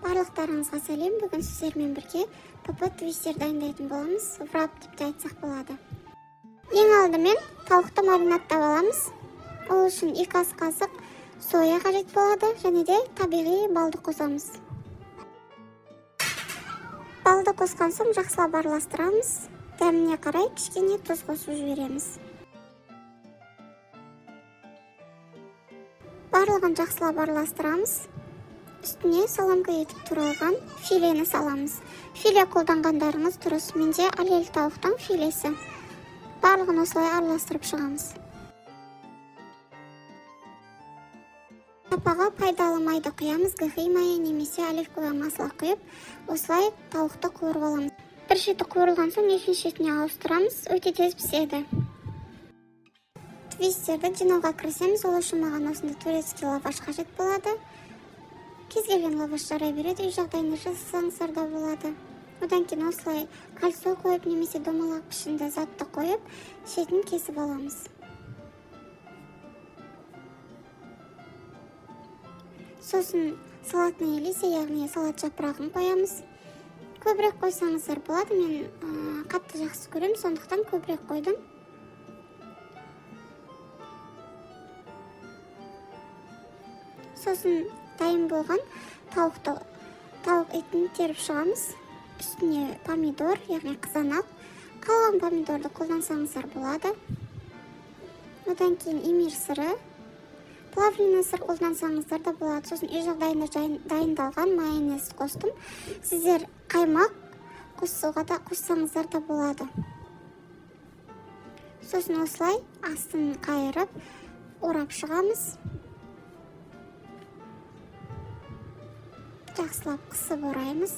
Барлықтарыңызға сәлем. Бүгін сіздермен бірге ПП твистер дайындайтын боламыз. Врап деп те айтсақ болады. Ең алдымен тауықты маринадтап аламыз. Ол үшін 2 ас қасық соя қажет болады, және де табиғи балды қосамыз. Балды қосқан соң жақсылап араластырамыз. Дәміне қарай кішкене тұз қосып жібереміз. Барлығын жақсылап араластырамыз. Үстіне саламка етіп туралған филені саламыз. Филе қолданғандарыңыз дұрыс. Менде аллель тауықтың филесі. Барлығын осылай араластырып шығамыз. Сапаға пайдалы майды құямыз. Гхи майы немесе оливковый масло құйып, осылай тауықты қуырып аламыз. Бір шеті қуырылған соң екінші шетіне ауыстырамыз. Өте тез піседі. Твистерді жинауға кірісеміз. Ол үшін маған осында турецкий лаваш қажет болады. Кез келген лаваш жарай береді, үй жағдайында жасасаңыздар да болады. Одан кейін осылай кальцо қойып немесе домалақ пішінді затты қойып, шетін кесіп аламыз. Сосын салатный листья, яғни салат жапырағын қоямыз. Көбірек қойсаңыздар болады. Мен қатты жақсы көремін, сондықтан көбірек қойдым. Сосын дайын болған тауық етін теріп шығамыз. Үстіне помидор, яғни қызанақ, қалған помидорды қолдансаңыздар болады. Одан кейін имир сыры, плавленый сыр қолдансаңыздар да болады. Сосын үй жағдайында дайындалған майонез қостым. Сіздер қаймақ қосуға да қоссаңыздар да болады. Сосын осылай астын қайырып, орап шығамыз. Жақсылап қысып ораймыз.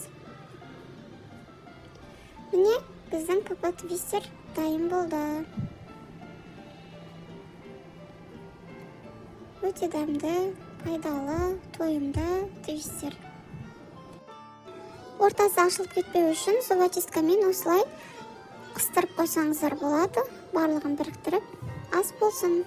Міне, біздің ПП твистер дайын болды. Өте дәмді, пайдалы, тойымды твистер. Ортасы ашылып кетпеу үшін зубочисткамен осылай қыстырып қойсаңыздар болады. Барлығын біріктіріп, ас болсын.